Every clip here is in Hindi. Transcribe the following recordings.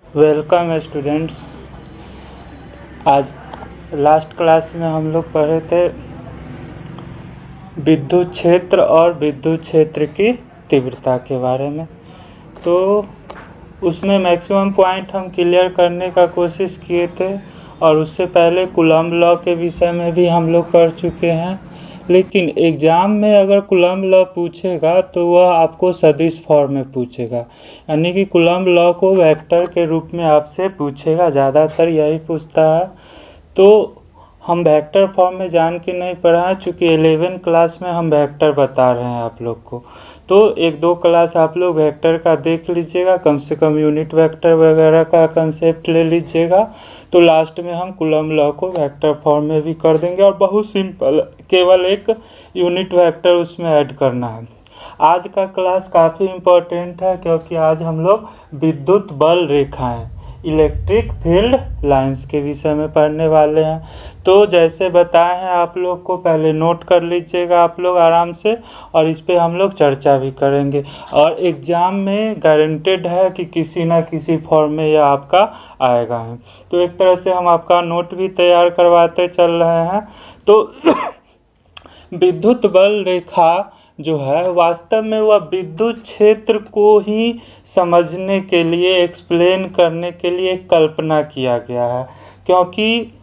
Welcome students. आज लास्ट क्लास में हम लोग पढ़े थे विद्युत क्षेत्र और विद्युत क्षेत्र की तीव्रता के बारे में। तो उसमें मैक्सिमम पॉइंट हम क्लियर करने का कोशिश किए थे और उससे पहले कूलम्ब लॉ के विषय में भी हम लोग पढ़ चुके हैं। लेकिन एग्ज़ाम में अगर कूलम्ब लॉ पूछेगा तो वह आपको सदिश फॉर्म में पूछेगा, यानी कि कूलम्ब लॉ को वेक्टर के रूप में आपसे पूछेगा, ज़्यादातर यही पूछता है। तो हम वेक्टर फॉर्म में जान के नहीं पढ़ा, चूँकि 11 क्लास में हम वेक्टर बता रहे हैं आप लोग को। तो एक दो क्लास आप लोग वेक्टर का देख लीजिएगा, कम से कम यूनिट वेक्टर वगैरह का कंसेप्ट ले लीजिएगा। तो लास्ट में हम कूलम्ब लॉ को वेक्टर फॉर्म में भी कर देंगे और बहुत सिंपल, केवल एक यूनिट वेक्टर उसमें ऐड करना है। आज का क्लास काफ़ी इम्पोर्टेंट है क्योंकि आज हम लोग विद्युत बल रेखाएं, इलेक्ट्रिक फील्ड लाइंस के विषय में पढ़ने वाले हैं। तो जैसे बताए हैं आप लोग को, पहले नोट कर लीजिएगा आप लोग आराम से, और इस पे हम लोग चर्चा भी करेंगे। और एग्ज़ाम में गारंटेड है कि किसी ना किसी फॉर्म में यह आपका आएगा है। तो एक तरह से हम आपका नोट भी तैयार करवाते चल रहे हैं। तो विद्युत बल रेखा जो है वास्तव में वह विद्युत क्षेत्र को ही समझने के लिए, एक्सप्लेन करने के लिए कल्पना किया गया है। क्योंकि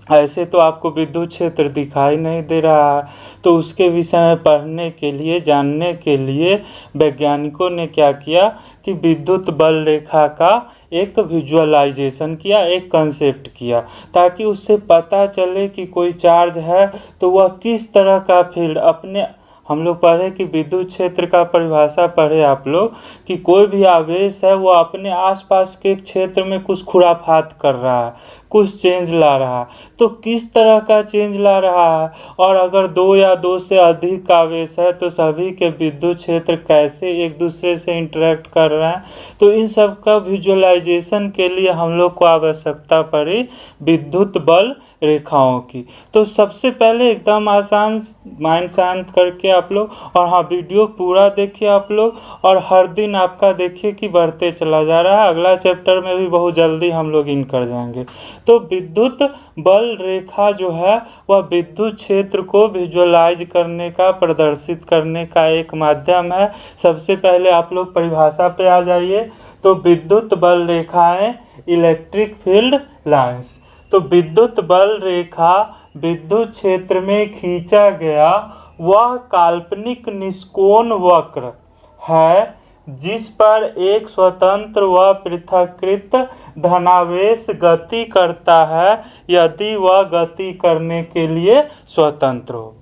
ऐसे तो आपको विद्युत क्षेत्र दिखाई नहीं दे रहा है, तो उसके विषय में पढ़ने के लिए, जानने के लिए वैज्ञानिकों ने क्या किया कि विद्युत बल रेखा का एक विजुअलाइजेशन किया, एक कंसेप्ट किया, ताकि उससे पता चले कि कोई चार्ज है तो वह किस तरह का फील्ड अपने, हम लोग पढ़े कि विद्युत क्षेत्र का परिभाषा पढ़े आप लोग कि कोई भी आवेश है वो अपने आसपास के क्षेत्र में कुछ खुराफात कर रहा है, कुछ चेंज ला रहा है। तो किस तरह का चेंज ला रहा है, और अगर दो या दो से अधिक आवेश है तो सभी के विद्युत क्षेत्र कैसे एक दूसरे से इंटरेक्ट कर रहे हैं। तो इन सब का विजुअलाइजेशन के लिए हम लोग को आवश्यकता पड़ी विद्युत बल रेखाओं की। तो सबसे पहले एकदम आसान, माइंड शांत करके आप लोग, और हाँ वीडियो पूरा देखिए आप लोग, और हर दिन आपका देखिए कि बढ़ते चला जा रहा है। अगला चैप्टर में भी बहुत जल्दी हम लोग इन कर जाएंगे। तो विद्युत बल रेखा जो है वह विद्युत क्षेत्र को विजुअलाइज करने का, प्रदर्शित करने का एक माध्यम है। सबसे पहले आप लोग परिभाषा पे आ जाइए। तो विद्युत बल रेखाएं, इलेक्ट्रिक फील्ड लाइंस। तो विद्युत बल रेखा विद्युत क्षेत्र में खींचा गया वह काल्पनिक निष्कोण वक्र है जिस पर एक स्वतंत्र व पृथक्कृत धनावेश गति करता है यदि वह गति करने के लिए स्वतंत्र हो।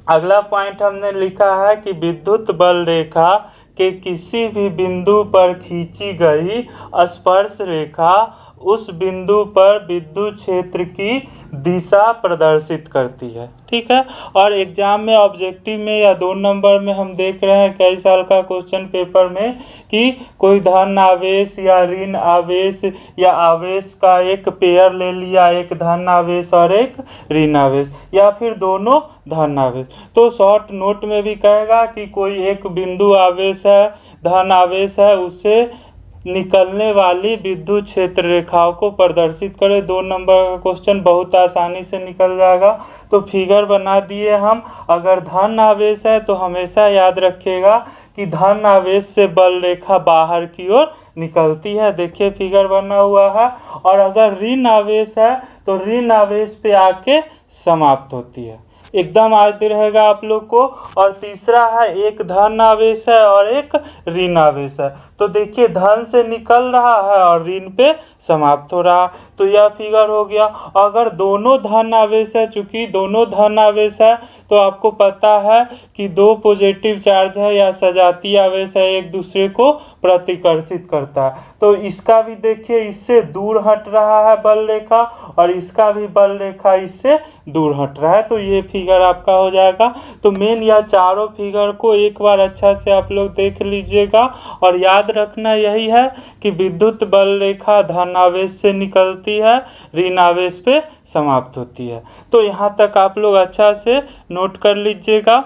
अगला पॉइंट हमने लिखा है कि विद्युत बल रेखा के किसी भी बिंदु पर खींची गई स्पर्श रेखा उस बिंदु पर विद्युत क्षेत्र की दिशा प्रदर्शित करती है। ठीक है। और एग्जाम में, ऑब्जेक्टिव में या 2 नंबर में हम देख रहे हैं कई साल का क्वेश्चन पेपर में कि कोई धन आवेश या ऋण आवेश या आवेश का एक पेयर ले लिया, एक धन आवेश और एक ऋण आवेश, या फिर दोनों धन आवेश। तो शॉर्ट नोट में भी कहेगा कि कोई एक बिंदु आवेश है, धन आवेश है, उससे निकलने वाली विद्युत क्षेत्र रेखाओं को प्रदर्शित करें। 2 नंबर का क्वेश्चन बहुत आसानी से निकल जाएगा। तो फिगर बना दिए हम। अगर धन आवेश है तो हमेशा याद रखिएगा कि धन आवेश से बल रेखा बाहर की ओर निकलती है, देखिए फिगर बना हुआ है। और अगर ऋण आवेश है तो ऋण आवेश पे आके समाप्त होती है। एकदम याद रहेगा आप लोग को। और तीसरा है, एक धन आवेश है और एक ऋण आवेश है। तो देखिए धन से निकल रहा है और ऋण पे समाप्त हो रहा, तो यह फिगर हो गया। अगर दोनों धन आवेश है, चूंकि दोनों धन आवेश है तो आपको पता है कि 2 पॉजिटिव चार्ज है या सजातीय आवेश है, एक दूसरे को प्रतिकर्षित करता है। तो इसका भी देखिए इससे दूर हट रहा है बल रेखा, और इसका भी बल रेखा इससे दूर हट रहा है। तो ये फिगर आपका हो जाएगा। तो मेन यह चारों फिगर को एक बार अच्छा से आप लोग देख लीजिएगा, और याद रखना यही है कि विद्युत बल रेखा धन आवेश से निकलती है, ऋण आवेश पे समाप्त होती है। तो यहाँ तक आप लोग अच्छा से नोट कर लीजिएगा।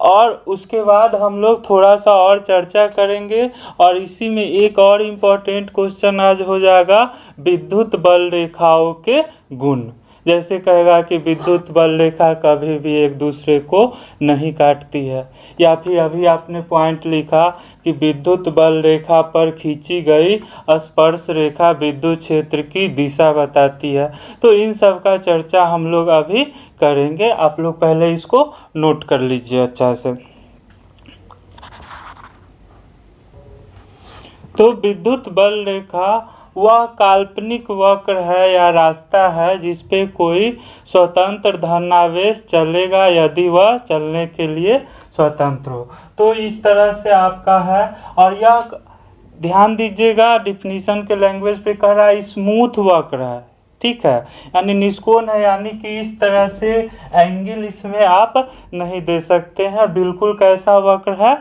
और उसके बाद हम लोग थोड़ा सा और चर्चा करेंगे और इसी में एक और इम्पोर्टेंट क्वेश्चन आज हो जाएगा विद्युत बल रेखाओं के गुण। जैसे कहेगा कि विद्युत बल रेखा कभी भी एक दूसरे को नहीं काटती है, या फिर अभी आपने पॉइंट लिखा कि विद्युत बल रेखा पर खींची गई स्पर्श रेखा विद्युत क्षेत्र की दिशा बताती है। तो इन सब का चर्चा हम लोग अभी करेंगे। आप लोग पहले इसको नोट कर लीजिए अच्छा से। तो विद्युत बल रेखा वह काल्पनिक वक्र है या रास्ता है जिस पे कोई स्वतंत्र धनावेश चलेगा यदि वह चलने के लिए स्वतंत्र हो। तो इस तरह से आपका है, और यह ध्यान दीजिएगा डिफिनीशन के लैंग्वेज पे कह रहा है स्मूथ वक्र है, ठीक है, यानी निष्कोण है, यानी कि इस तरह से एंगल इसमें आप नहीं दे सकते हैं। बिल्कुल कैसा वक्र है,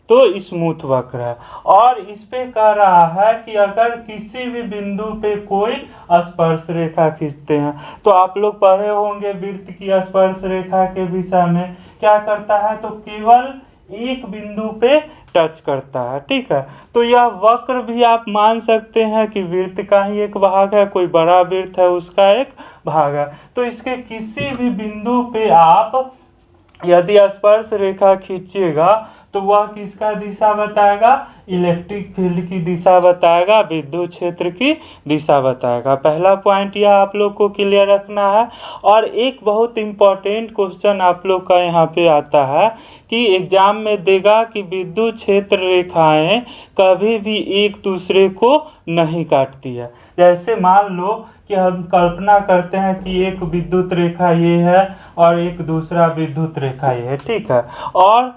तो स्मूथ वक्र है। और इस पे कह रहा है कि अगर किसी भी बिंदु पे कोई स्पर्श रेखा खींचते हैं, तो आप लोग पढ़े होंगे वृत्त की स्पर्श रेखा के विषय में क्या करता है, तो केवल एक बिंदु पे टच करता है, ठीक है। तो यह वक्र भी आप मान सकते हैं कि वृत्त का ही एक भाग है, कोई बड़ा वृत्त है उसका एक भाग है। तो इसके किसी भी बिंदु पे आप यदि स्पर्श रेखा खींचिएगा तो वह किसका दिशा बताएगा, इलेक्ट्रिक फील्ड की दिशा बताएगा, विद्युत क्षेत्र की दिशा बताएगा। पहला पॉइंट यह आप लोग को क्लियर रखना है। और एक बहुत इम्पोर्टेंट क्वेश्चन आप लोग का यहाँ पे आता है कि एग्जाम में देगा कि विद्युत क्षेत्र रेखाएं कभी भी एक दूसरे को नहीं काटती है। जैसे मान लो कि हम कल्पना करते हैं कि एक विद्युत रेखा ये है और एक दूसरा विद्युत रेखा ये है, ठीक है, और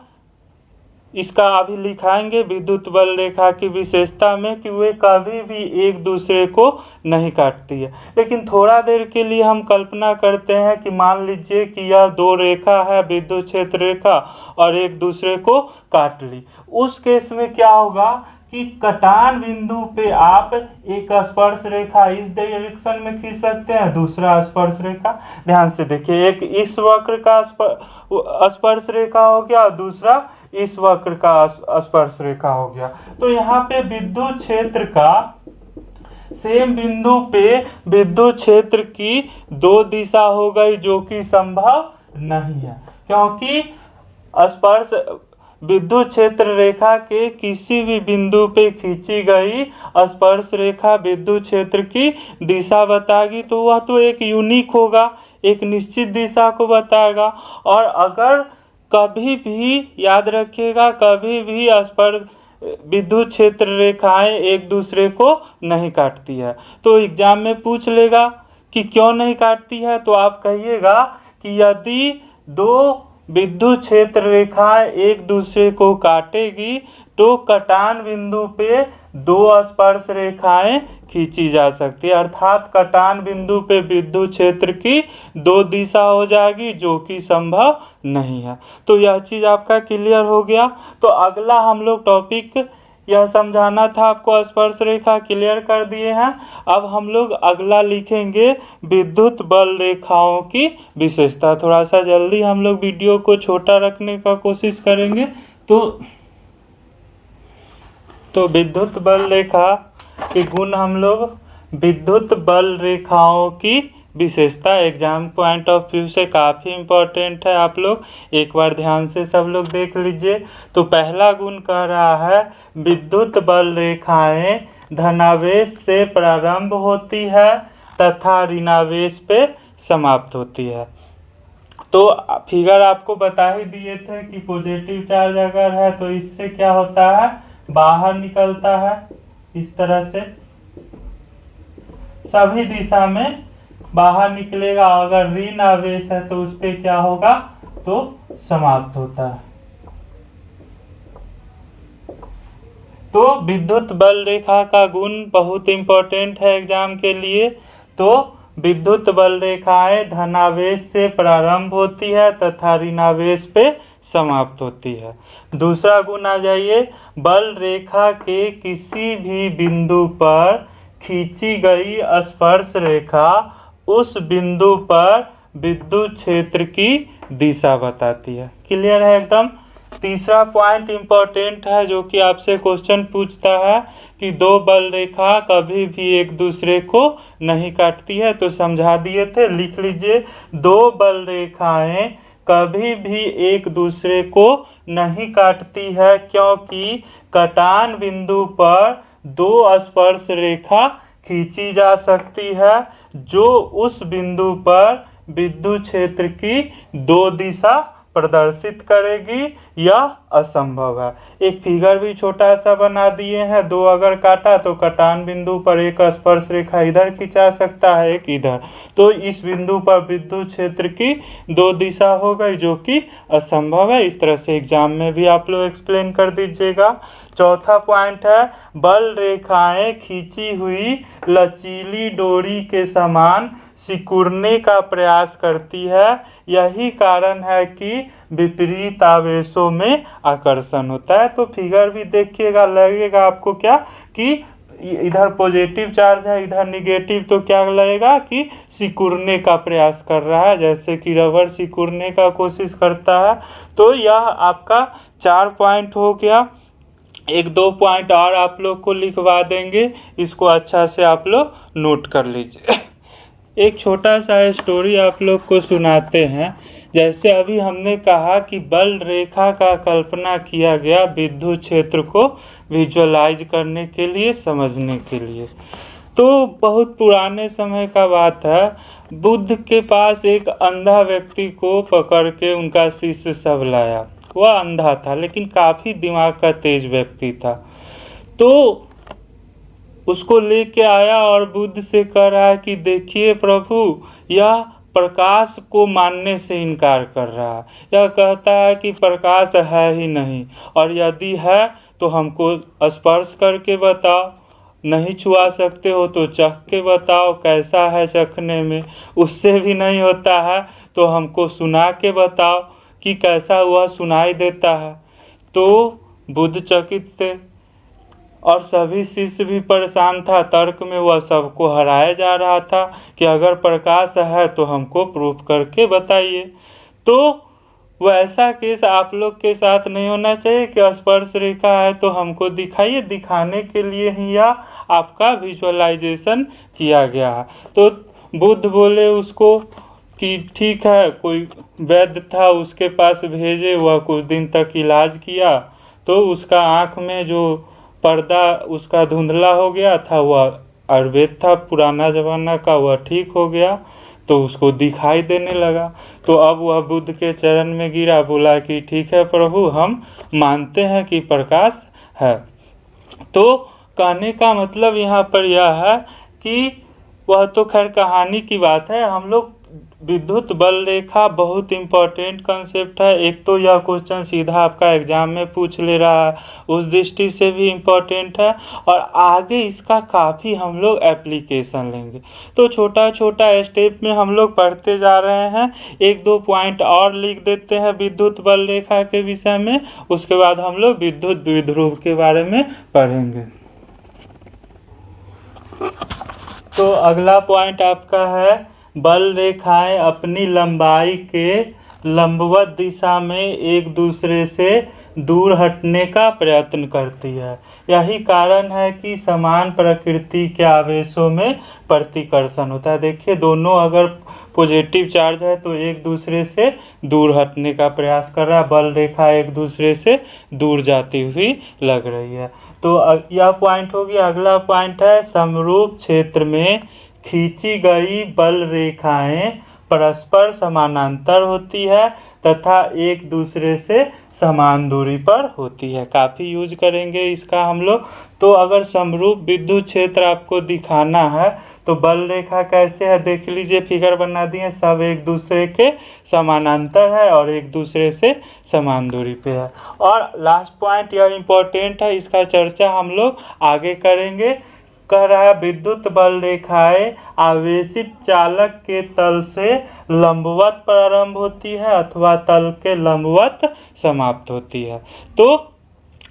इसका अभी लिखाएंगे विद्युत बल रेखा की विशेषता में कि वे कभी भी एक दूसरे को नहीं काटती है। लेकिन थोड़ा देर के लिए हम कल्पना करते हैं कि मान लीजिए कि यह दो रेखा है विद्युत क्षेत्र रेखा और एक दूसरे को काट ली। उस केस में क्या होगा कि कटान बिंदु पे आप एक स्पर्श रेखा इस डायरेक्शन में खींच सकते हैं, दूसरा स्पर्श रेखा, ध्यान से देखिए, एक इस वक्र का स्पर्श रेखा हो गया और दूसरा इस वक्र का स्पर्श रेखा हो गया। तो यहाँ पे विद्युत क्षेत्र का सेम बिंदु पे विद्युत क्षेत्र की दो दिशा हो गई जो कि संभव नहीं है, क्योंकि स्पर्श विद्युत क्षेत्र रेखा के किसी भी बिंदु पे खींची गई स्पर्श रेखा विद्युत क्षेत्र की दिशा बताएगी, तो वह तो एक यूनिक होगा, एक निश्चित दिशा को बताएगा। और अगर कभी भी याद रखिएगा, कभी भी स्पर्श विद्युत क्षेत्र रेखाएं एक दूसरे को नहीं काटती है। तो एग्जाम में पूछ लेगा कि क्यों नहीं काटती है, तो आप कहिएगा कि यदि दो विद्युत क्षेत्र रेखाएं एक दूसरे को काटेगी तो कटान बिंदु पे दो स्पर्श रेखाएं खींची जा सकती है, अर्थात कटान बिंदु पे विद्युत क्षेत्र की दो दिशा हो जाएगी जो कि संभव नहीं है। तो यह चीज़ आपका क्लियर हो गया। तो अगला हम लोग टॉपिक यह समझाना था आपको, स्पर्श रेखा क्लियर कर दिए हैं। अब हम लोग अगला लिखेंगे विद्युत बल रेखाओं की विशेषता। थोड़ा सा जल्दी हम लोग वीडियो को छोटा रखने का कोशिश करेंगे। तो विद्युत बल रेखा के गुण हम लोग विद्युत बल रेखाओं की विशेषता एग्जाम पॉइंट ऑफ व्यू से काफ़ी इम्पोर्टेंट है। आप लोग एक बार ध्यान से सब लोग देख लीजिए। तो पहला गुण कह रहा है विद्युत बल रेखाएं धनावेश से प्रारंभ होती है तथा ऋणावेश पे समाप्त होती है। तो फिगर आपको बता ही दिए थे कि पॉजिटिव चार्ज अगर है तो इससे क्या होता है, बाहर निकलता है, इस तरह से सभी दिशा में बाहर निकलेगा। अगर ऋण आवेश है तो उस पे क्या होगा, तो समाप्त होता है। तो विद्युत बल रेखा का गुण बहुत इंपॉर्टेंट है एग्जाम के लिए। तो विद्युत बल रेखाएं धनावेश से प्रारंभ होती है तथा ऋणावेश पे समाप्त होती है। दूसरा गुण आ जाइए, बल रेखा के किसी भी बिंदु पर खींची गई स्पर्श रेखा उस बिंदु पर विद्युत क्षेत्र की दिशा बताती है। क्लियर है एकदम। तीसरा पॉइंट इम्पोर्टेंट है जो कि आपसे क्वेश्चन पूछता है कि दो बल रेखा कभी भी एक दूसरे को नहीं काटती है। तो समझा दिए थे, लिख लीजिए। दो बल रेखाएं कभी भी एक दूसरे को नहीं काटती है क्योंकि कटान बिंदु पर दो स्पर्श रेखा खींची जा सकती है जो उस बिंदु पर विद्युत क्षेत्र की दो दिशा प्रदर्शित करेगी। यह असंभव है। एक फिगर भी छोटा सा बना दिए हैं। दो अगर काटा तो कटान बिंदु पर एक स्पर्श रेखा इधर खिंचा सकता है, एक इधर। तो इस बिंदु पर विद्युत क्षेत्र की दो दिशा हो गई जो कि असंभव है। इस तरह से एग्जाम में भी आप लोग एक्सप्लेन कर दीजिएगा। चौथा पॉइंट है बल रेखाएं खींची हुई लचीली डोरी के समान सिकुड़ने का प्रयास करती है। यही कारण है कि विपरीत आवेशों में आकर्षण होता है। तो फिगर भी देखिएगा, लगेगा आपको क्या कि इधर पॉजिटिव चार्ज है, इधर निगेटिव, तो क्या लगेगा कि सिकुड़ने का प्रयास कर रहा है, जैसे कि रबर सिकुड़ने का कोशिश करता है। तो यह आपका 4 पॉइंट हो गया। एक दो पॉइंट और आप लोग को लिखवा देंगे, इसको अच्छा से आप लोग नोट कर लीजिए। एक छोटा सा स्टोरी आप लोग को सुनाते हैं। जैसे अभी हमने कहा कि बल रेखा का कल्पना किया गया विद्युत क्षेत्र को विजुअलाइज करने के लिए, समझने के लिए। तो बहुत पुराने समय का बात है। बुद्ध के पास एक अंधा व्यक्ति को पकड़ के उनका शिष्य सब लाया। वह अंधा था लेकिन काफ़ी दिमाग का तेज व्यक्ति था। तो उसको लेके आया और बुद्ध से कह रहा है कि देखिए प्रभु, यह प्रकाश को मानने से इनकार कर रहा है। यह कहता है कि प्रकाश है ही नहीं, और यदि है तो हमको स्पर्श करके बताओ, नहीं छुआ सकते हो तो चख के बताओ कैसा है चखने में, उससे भी नहीं होता है तो हमको सुना के बताओ कि कैसा हुआ सुनाई देता है। तो बुद्ध चकित थे और सभी शिष्य भी परेशान था। तर्क में वह सबको हराया जा रहा था कि अगर प्रकाश है तो हमको प्रूफ करके बताइए। तो वैसा केस आप लोग के साथ नहीं होना चाहिए कि स्पर्श रेखा है तो हमको दिखाइए, दिखाने के लिए ही यह आपका विजुअलाइजेशन किया गया है। तो बुद्ध बोले उसको कि ठीक है, कोई वैद्य था उसके पास भेजे, वह कुछ दिन तक इलाज किया तो उसका आँख में जो पर्दा उसका धुंधला हो गया था, वह आयुर्वेद था पुराना ज़माना का, वह ठीक हो गया तो उसको दिखाई देने लगा। तो अब वह बुद्ध के चरण में गिरा, बोला कि ठीक है प्रभु, हम मानते हैं कि प्रकाश है। तो कहने का मतलब यहाँ पर यह है कि वह तो खैर कहानी की बात है। हम लोग विद्युत बल रेखा बहुत इम्पोर्टेंट कंसेप्ट है। एक तो यह क्वेश्चन सीधा आपका एग्जाम में पूछ ले रहा है, उस दृष्टि से भी इम्पोर्टेंट है, और आगे इसका काफ़ी हम लोग एप्लीकेशन लेंगे। तो छोटा छोटा स्टेप में हम लोग पढ़ते जा रहे हैं। एक दो पॉइंट और लिख देते हैं विद्युत बल रेखा के विषय में, उसके बाद हम लोग विद्युत द्विध्रुव के बारे में पढ़ेंगे। तो अगला पॉइंट आपका है बल रेखाएं अपनी लंबाई के लंबवत दिशा में एक दूसरे से दूर हटने का प्रयत्न करती है। यही कारण है कि समान प्रकृति के आवेशों में प्रतिकर्षण होता है। देखिए, दोनों अगर पॉजिटिव चार्ज है तो एक दूसरे से दूर हटने का प्रयास कर रहा है। बल रेखा एक दूसरे से दूर जाती हुई लग रही है। तो यह पॉइंट हो गया। अगला पॉइंट है समरूप क्षेत्र में खींची गई बल रेखाएं परस्पर समानांतर होती है तथा एक दूसरे से समान दूरी पर होती है। काफ़ी यूज करेंगे इसका हम लोग। तो अगर समरूप विद्युत क्षेत्र आपको दिखाना है तो बल रेखा कैसे है देख लीजिए, फिगर बना दिए। सब एक दूसरे के समानांतर है और एक दूसरे से समान दूरी पे है। और लास्ट पॉइंट यह इम्पोर्टेंट है, इसका चर्चा हम लोग आगे करेंगे। कह रहा है विद्युत बल रेखाएं आवेशित चालक के तल से लंबवत प्रारंभ होती है अथवा तल के लंबवत समाप्त होती है। तो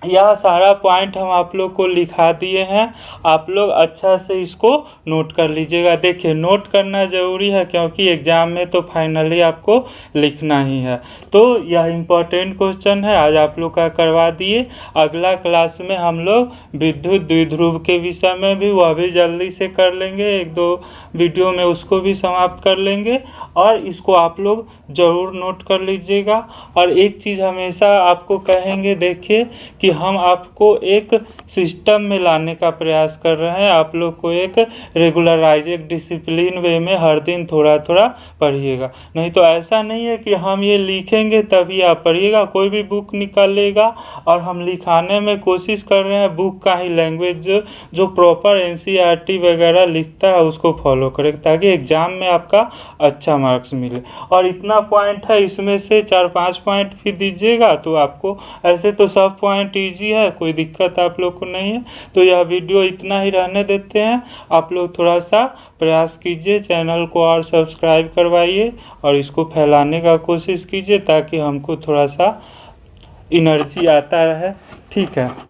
यह सारा पॉइंट हम आप लोग को लिखा दिए हैं, आप लोग अच्छा से इसको नोट कर लीजिएगा। देखिए नोट करना ज़रूरी है क्योंकि एग्ज़ाम में तो फाइनली आपको लिखना ही है। तो यह इम्पोर्टेंट क्वेश्चन है, आज आप लोग का करवा दिए। अगला क्लास में हम लोग विद्युत द्विध्रुव के विषय में भी वह भी जल्दी से कर लेंगे, 1-2 वीडियो में उसको भी समाप्त कर लेंगे। और इसको आप लोग ज़रूर नोट कर लीजिएगा। और एक चीज़ हमेशा आपको कहेंगे, देखिए कि हम आपको एक सिस्टम में लाने का प्रयास कर रहे हैं। आप लोग को एक रेगुलराइज, एक डिसिप्लिन वे में हर दिन थोड़ा थोड़ा पढ़िएगा। नहीं तो ऐसा नहीं है कि हम ये लिखेंगे तभी आप पढ़िएगा। कोई भी बुक निकालेगा और हम लिखाने में कोशिश कर रहे हैं बुक का ही लैंग्वेज जो प्रॉपर NCERT वगैरह लिखता है उसको फॉलो करें, ताकि एग्ज़ाम में आपका अच्छा मार्क्स मिले। और इतना पॉइंट है, इसमें से 4-5 पॉइंट भी दीजिएगा तो आपको, ऐसे तो सब पॉइंट इजी है, कोई दिक्कत आप लोग को नहीं है। तो यह वीडियो इतना ही रहने देते हैं। आप लोग थोड़ा सा प्रयास कीजिए, चैनल को और सब्सक्राइब करवाइए और इसको फैलाने का कोशिश कीजिए ताकि हमको थोड़ा सा एनर्जी आता रहे। ठीक है।